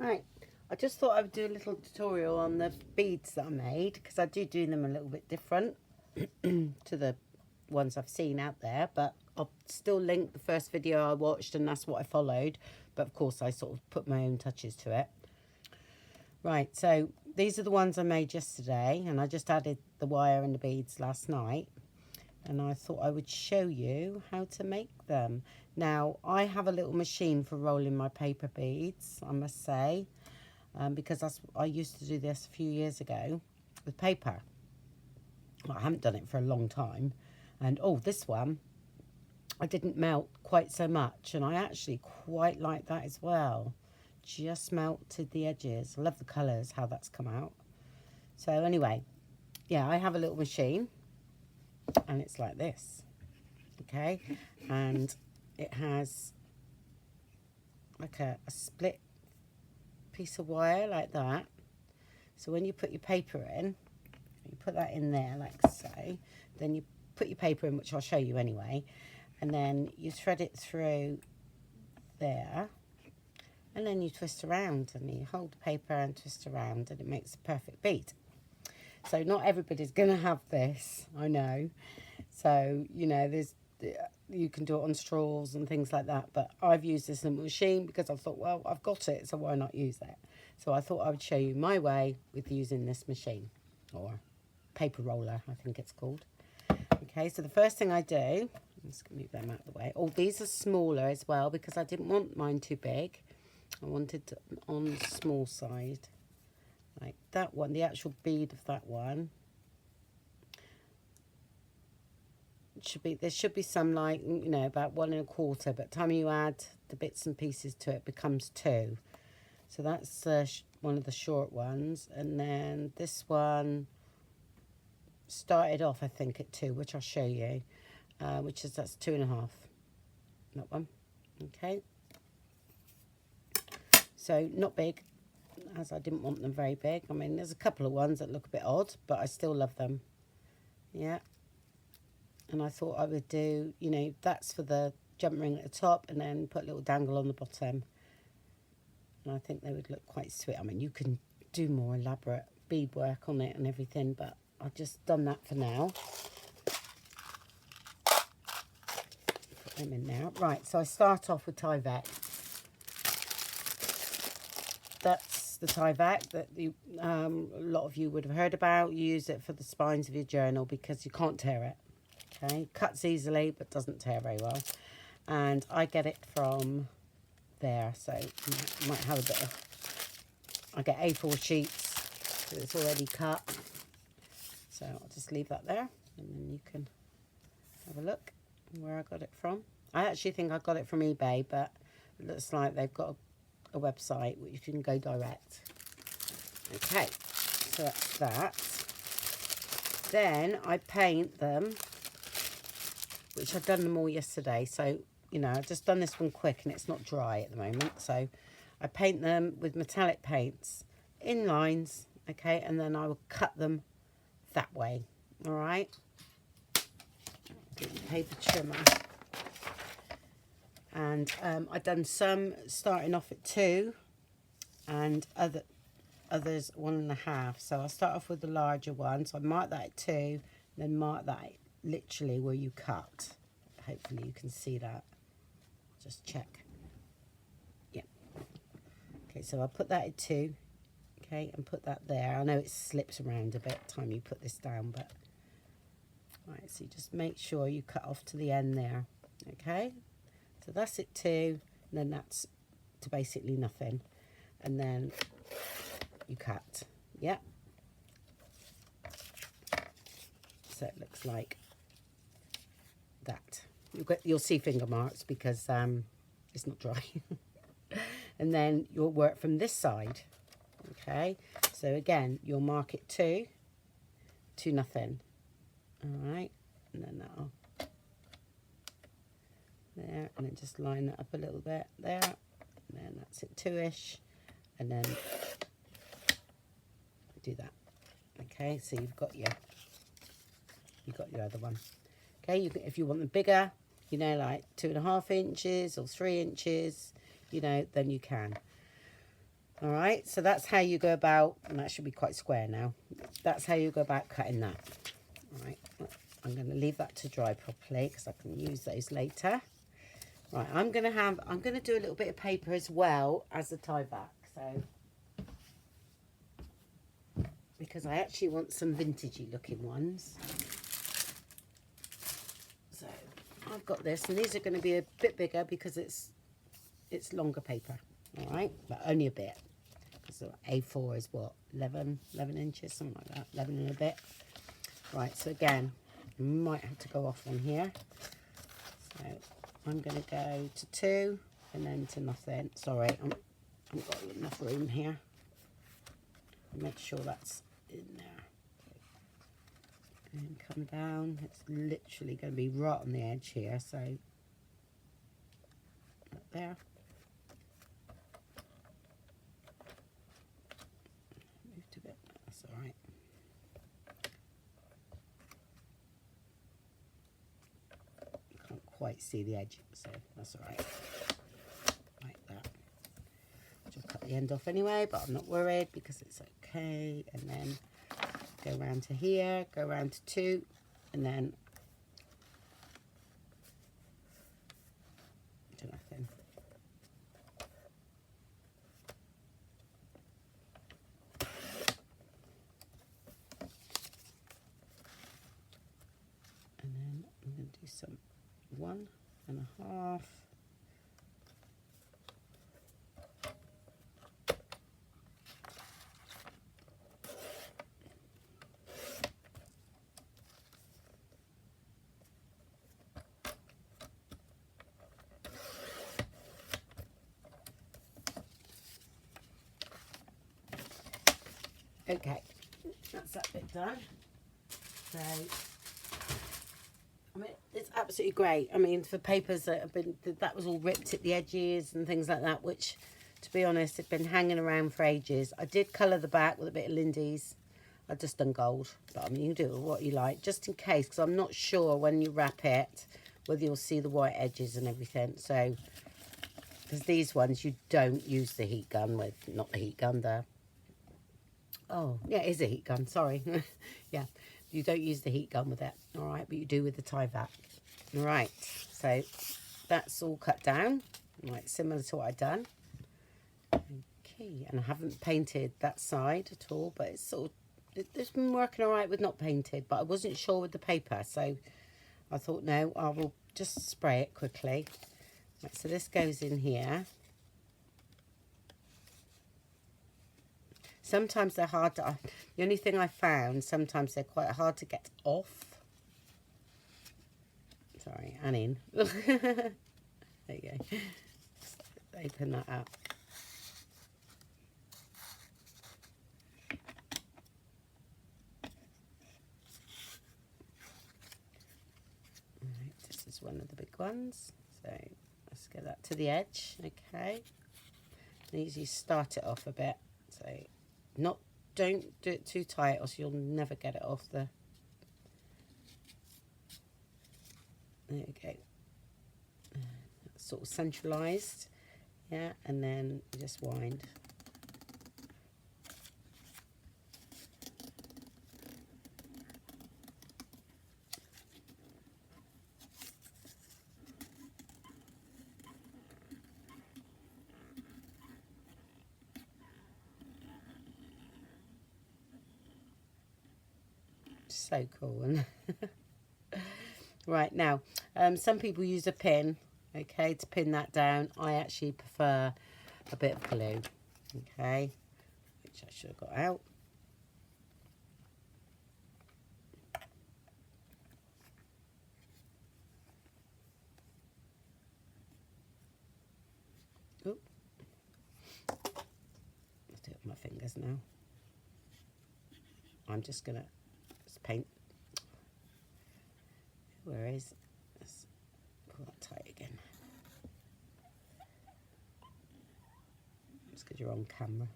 Right, I just thought I would do a little tutorial on the beads that I made, because I do them a little bit different to the ones I've seen out there, but I'll still link the first video I watched and that's what I followed, but of course I sort of put my own touches to it. Right, so these are the ones I made yesterday, and I just added the wire and the beads last night, and I thought I would show you how to make them. Now, I have a little machine for rolling my paper beads, I must say, because I used to do this a few years ago with paper. Well, I haven't done it for a long time. And, oh, this one, I didn't melt quite so much, and I actually quite like that as well. Just melted the edges. I love the colours, how that's come out. So anyway, yeah, I have a little machine, and it's like this, okay? And it has like a split piece of wire like that. So when you put your paper in, you put that in there like so, then you put your paper in, which I'll show you anyway, and then you thread it through there, and then you twist around, and you hold the paper and twist around, and it makes a perfect bead. So not everybody's going to have this, I know. So, you know, you can do it on straws and things like that, but I've used this in the machine because I thought, well, I've got it, so why not use it? So I thought I would show you my way with using this machine, or paper roller, I think it's called. Okay, so the first thing I do, I'm just going to move them out of the way. Oh, these are smaller as well because I didn't want mine too big. I wanted on the small side, like that one, the actual bead of that one. There should be some, like, you know, about 1 1/4, but by the time you add the bits and pieces to it, becomes 2. So that's one of the short ones, and then this one started off, I think, at 2, which I'll show you, that's 2 1/2. That one, okay. So not big, as I didn't want them very big. I mean, there's a couple of ones that look a bit odd, but I still love them. Yeah. And I thought I would do, you know, that's for the jump ring at the top, and then put a little dangle on the bottom. And I think they would look quite sweet. I mean, you can do more elaborate bead work on it and everything, but I've just done that for now. Put them in there. Right, so I start off with Tyvek. That's the Tyvek that a lot of you would have heard about. You use it for the spines of your journal because you can't tear it. Okay, cuts easily but doesn't tear very well, and I get it from there, so you might have a bit of, I get A4 sheets, so it's already cut, so I'll just leave that there, and then you can have a look where I got it from. I actually think I got it from eBay, but it looks like they've got a website which you can go direct. Okay, so that's that. Then I paint them, which I've done them all yesterday, so, you know, I've just done this one quick and it's not dry at the moment, so I paint them with metallic paints in lines, okay, and then I will cut them that way, all right? Get the paper trimmer. And I've done some starting off at 2 and others 1 1/2, so I'll start off with the larger one, so I mark that at 2, then mark that literally where you cut. Hopefully you can see that. Just check. Yeah. Okay, so I'll put that at 2, okay, and put that there. I know it slips around a bit time you put this down, but right, so you just make sure you cut off to the end there, okay? So that's at 2, and then that's to basically nothing, and then you cut. Yeah. So it looks like that. You'll see finger marks because it's not dry. And then you'll work from this side, okay? So again, you'll mark it 2 nothing, all right? And then that'll there, and then just line that up a little bit there, and then that's it 2-ish, and then do that. Okay, so you've got your other one. Okay, if you want them bigger, you know, like 2 1/2 inches or 3 inches, you know, then you can. All right, so that's how you go about, and that should be quite square now. That's how you go about cutting that. All right, I'm going to leave that to dry properly because I can use those later. Right, I'm going to do a little bit of paper as well as the Tyvek. So, because I actually want some vintagey looking ones. So I've got this, and these are going to be a bit bigger because it's longer paper. All right, but only a bit. So A4 is what, 11 inches, something like that, 11 and a bit. Right, so again, I might have to go off on here. So I'm going to go to 2 and then to nothing. Sorry, I haven't got enough room here. Make sure that's in there. And come down. It's literally going to be right on the edge here, so up there. Moved a bit, that's all right. Can't quite see the edge, so that's all right. Like that. Just cut the end off anyway, but I'm not worried because it's okay. And then go round to here, go round to 2, and then do nothing. And then I'm going to do some 1.5. Okay, that's that bit done. So, I mean, it's absolutely great. I mean, for papers that have been, that was all ripped at the edges and things like that, which, to be honest, had been hanging around for ages. I did colour the back with a bit of Lindy's. I've just done gold, but I mean, you can do what you like, just in case, because I'm not sure when you wrap it whether you'll see the white edges and everything. So, because these ones you don't use the heat gun with, not the heat gun there. Oh, yeah, it is a heat gun, sorry. Yeah, you don't use the heat gun with it, all right, but you do with the Tyvek. All right, so that's all cut down, right, similar to what I've done. Okay, and I haven't painted that side at all, but it's sort of, it's been working all right with not painted, but I wasn't sure with the paper, so I thought, no, I will just spray it quickly. Right, so this goes in here. Sometimes they're hard to, the only thing I found, sometimes they're quite hard to get off. Sorry, and in. There you go. Just open that up. Alright, this is one of the big ones. So let's get that to the edge, okay. And easy start it off a bit. So don't do it too tight or you'll never get it off the, there you go. Sort of centralised, yeah, and then you just wind. So cool. Right, now some people use a pin, okay, to pin that down. I actually prefer a bit of glue, okay, which I should have got out. Oop. I'll do it with my fingers now. I'm just gonna paint. Where is? Let's pull that tight again. Just because you're on camera.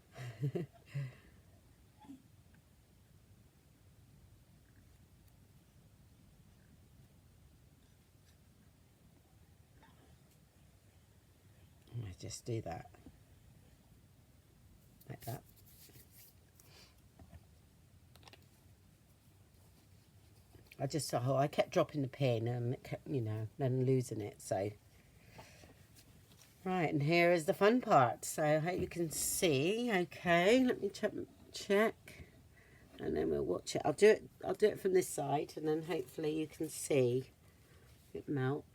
I just do that. like that. I kept dropping the pin and it kept, you know, then losing it. So, right, and here is the fun part. So I hope you can see. Okay, let me check, and then we'll watch it. I'll do it from this side, and then hopefully you can see it melt.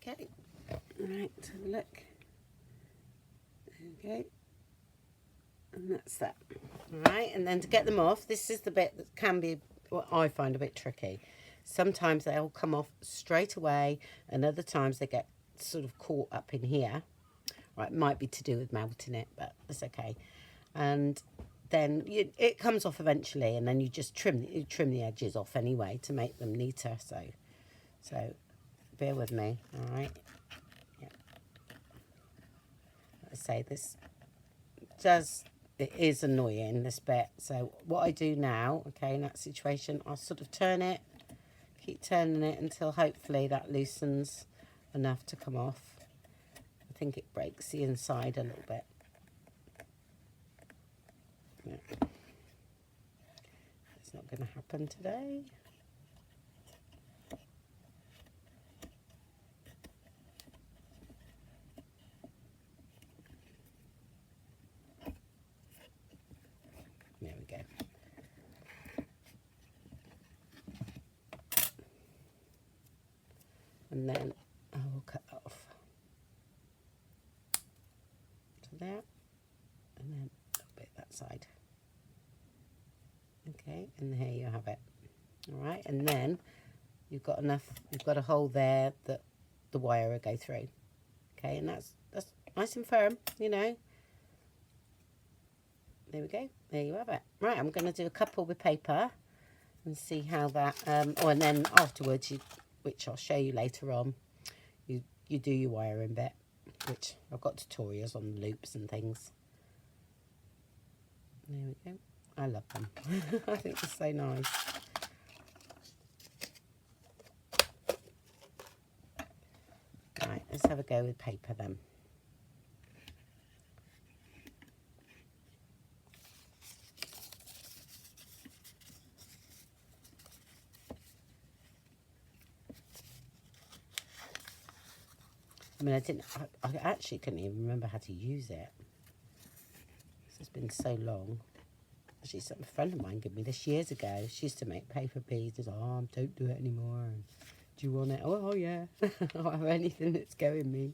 Okay, right, have a look. Okay, and that's that. Right, and then to get them off, this is the bit that can be what I find a bit tricky. Sometimes they'll come off straight away, and other times they get sort of caught up in here. Right, it might be to do with melting it, but that's okay. And then it comes off eventually, and then you just trim the edges off anyway to make them neater. So bear with me, all right? Yeah. I say this it is annoying, this bit. So what I do now, okay, in that situation, I'll sort of turn it, keep turning it until hopefully that loosens enough to come off. I think it breaks the inside a little bit. Yeah. It's not going to happen today. There we go. And then I will cut off to there, and then a bit that side. Okay, and here you have it. All right, and then you've got a hole there that the wire will go through. Okay, and that's nice and firm, you know. There we go. There you have it. Right, I'm going to do a couple with paper and see how that. And then afterwards, which I'll show you later on, you do your wiring bit, which I've got tutorials on loops and things. There we go. I love them. I think they're so nice. Right, let's have a go with paper then. I mean, I actually couldn't even remember how to use it. It's been so long. Actually, a friend of mine gave me this years ago. She used to make paper beads. She's like, oh, don't do it anymore. And, do you want it? Oh yeah. I'll have anything that's going me.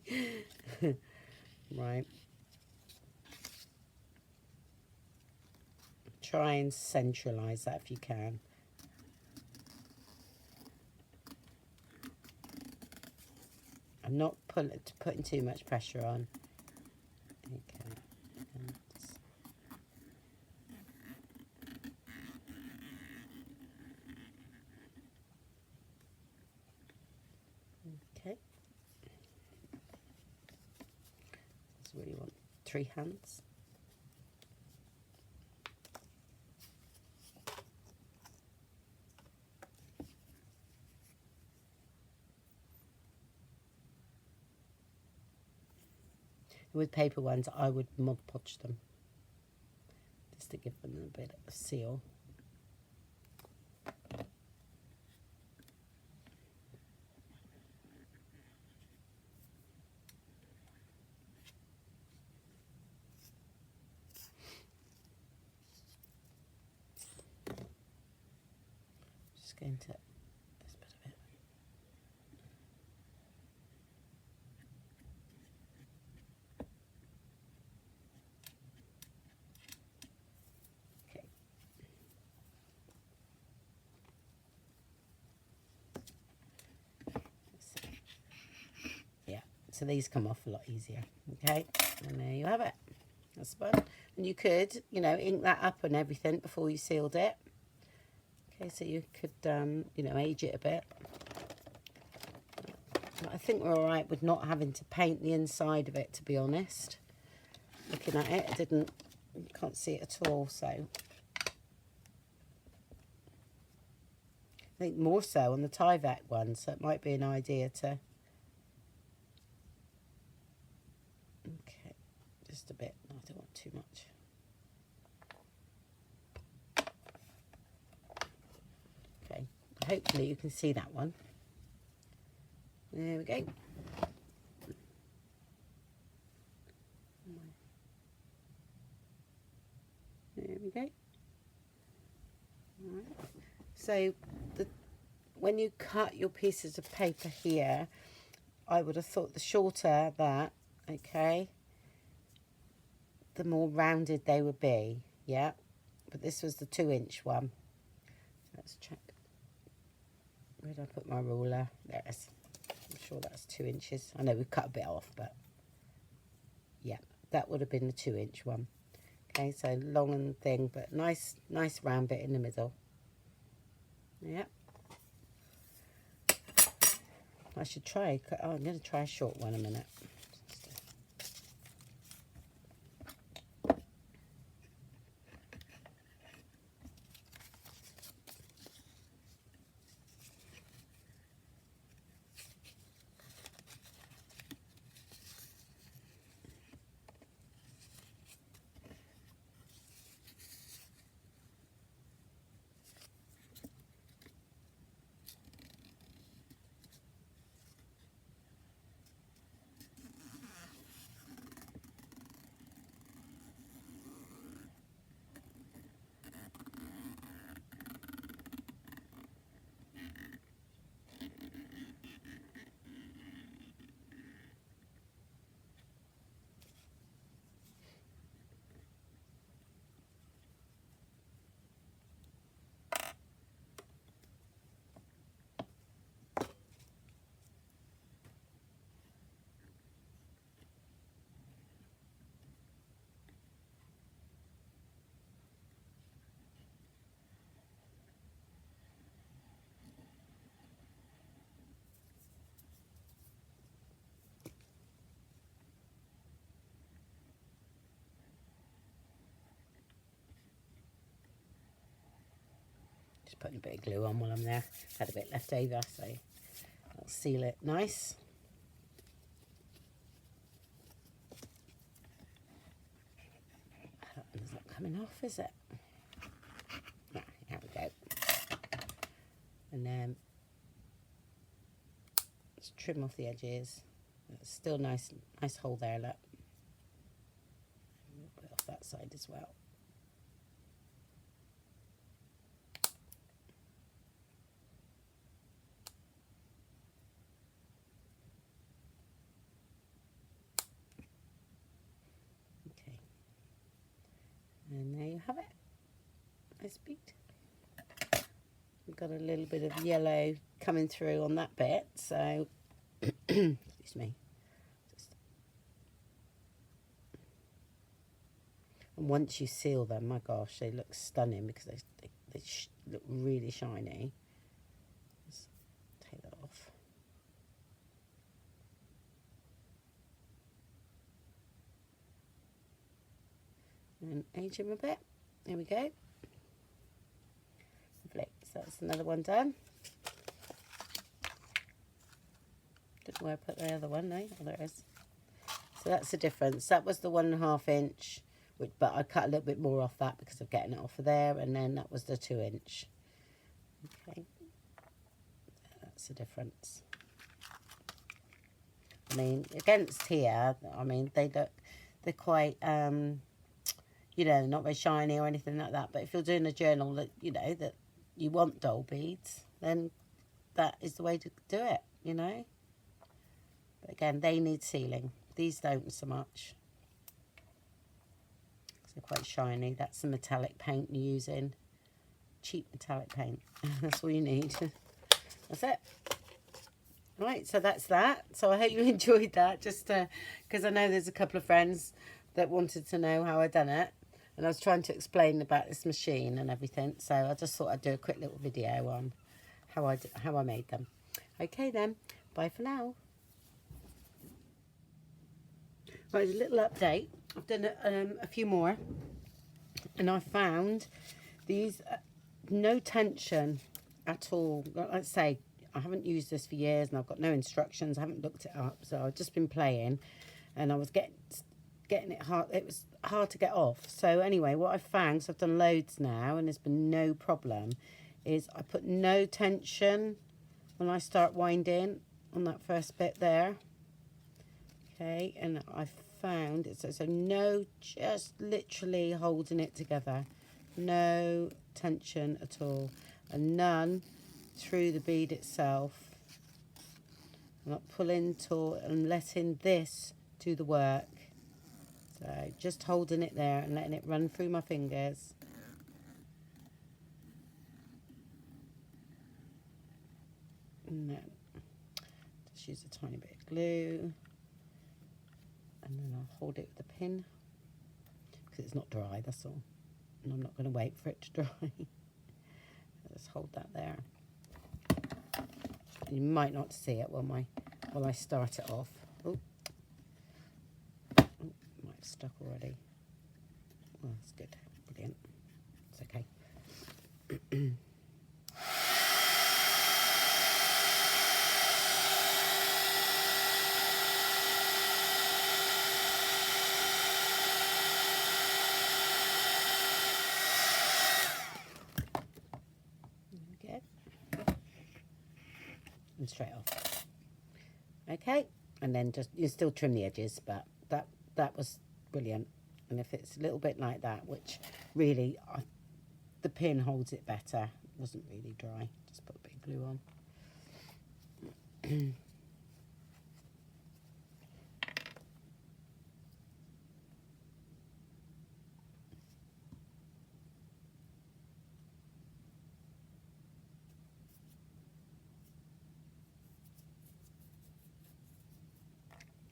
Right. Try and centralise that if you can. I'm not putting too much pressure on. Okay. Okay. So really want 3 hands. With paper ones, I would Mod Podge them just to give them a bit of seal. just going to this bit of it. Okay. Yeah, so these come off a lot easier. Okay, and there you have it. That's fun. And you could, you know, ink that up and everything before you sealed it. Okay, so you could, you know, age it a bit. I think we're all right with not having to paint the inside of it, to be honest. Looking at it, you can't see it at all, so. I think more so on the Tyvek one, so it might be an idea to. Okay, just a bit. I don't want too much. Okay, hopefully you can see that one. There we go. There we go. All right. So when you cut your pieces of paper here, I would have thought the shorter that, okay, the more rounded they would be, yeah. But this was the 2-inch one. Let's check. Where did I put my ruler? There it is. I'm sure that's 2 inches. I know we've cut a bit off, but yeah, that would have been the 2-inch one. Okay, so long and thin, but nice round bit in the middle. Yeah. I should try. Oh, I'm going to try a short one a minute. Just putting a bit of glue on while I'm there. Had a bit left over, so I'll seal it nice. That one's not coming off, is it? No, there we go. And then let's trim off the edges. It's still nice hole there, look. We'll put it off that side as well. And there you have it. Nice bead. We've got a little bit of yellow coming through on that bit, so excuse me. And once you seal them, my gosh, they look stunning because they look really shiny. Let's take that off. And age them a bit. There we go. Lovely. So that's another one done. Don't know where I put the other one, no? Oh, there it is. So that's the difference. That was the 1.5 inch, but I cut a little bit more off that because of getting it off of there, and then that was the 2 inch. Okay. That's the difference. I mean, against here, I mean, they're quite, you know, not very shiny or anything like that. But if you're doing a journal that, you know, that you want dull beads, then that is the way to do it, you know. But again, they need sealing. These don't so much. They're quite shiny. That's the metallic paint you're using. Cheap metallic paint. That's all you need. That's it. Right, so that's that. So I hope you enjoyed that, just because I know there's a couple of friends that wanted to know how I done it, and I was trying to explain about this machine and everything. So I just thought I'd do a quick little video on how I made them. Okay then, bye for now. Right, a little update. I've done a few more, and I found these no tension at all. Like I say, I haven't used this for years, and I've got no instructions. I haven't looked it up, so I've just been playing, and I was getting it hard. It was hard to get off. So anyway, what I found, so I've done loads now, and there's been no problem, is I put no tension when I start winding on that first bit there. Okay, and I found it, so no, just literally holding it together, no tension at all, and none through the bead itself. I'm not pulling taut and letting this do the work. So just holding it there and letting it run through my fingers. And then just use a tiny bit of glue. And then I'll hold it with a pin, because it's not dry, that's all. And I'm not going to wait for it to dry. I'll just hold that there. You might not see it while I start it off. Oh, might have stuck already. Oh, that's good. Brilliant. It's okay. Good. And straight off. Okay, and then just you still trim the edges, but that was brilliant. And if it's a little bit like that, which really the pin holds it better, it wasn't really dry, just put a bit of glue on.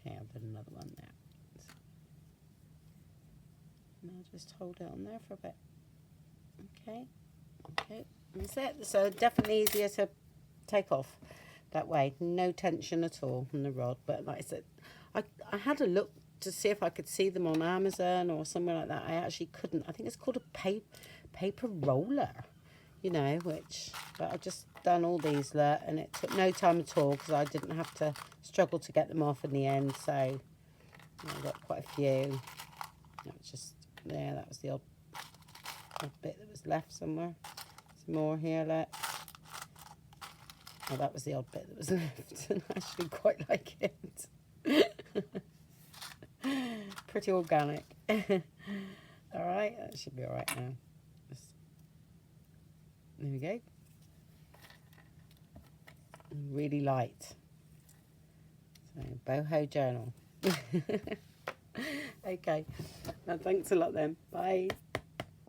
Okay, I'll put another one there. And I'll just hold it on there for a bit. Okay, okay, that's it. So definitely easier to take off that way. No tension at all on the rod. But like I said, I had a look to see if I could see them on Amazon or somewhere like that. I actually couldn't. I think it's called a paper roller, you know, but I've just done all these, and it took no time at all, because I didn't have to struggle to get them off in the end. So I got quite a few. That was just there. That was the odd bit that was left somewhere. Some more here left. Oh, that was the odd bit that was left, and I actually quite like it. Pretty organic. All right, that should be all right now. There we go. Really light. So, boho journal. Okay. Now, thanks a lot then. Bye.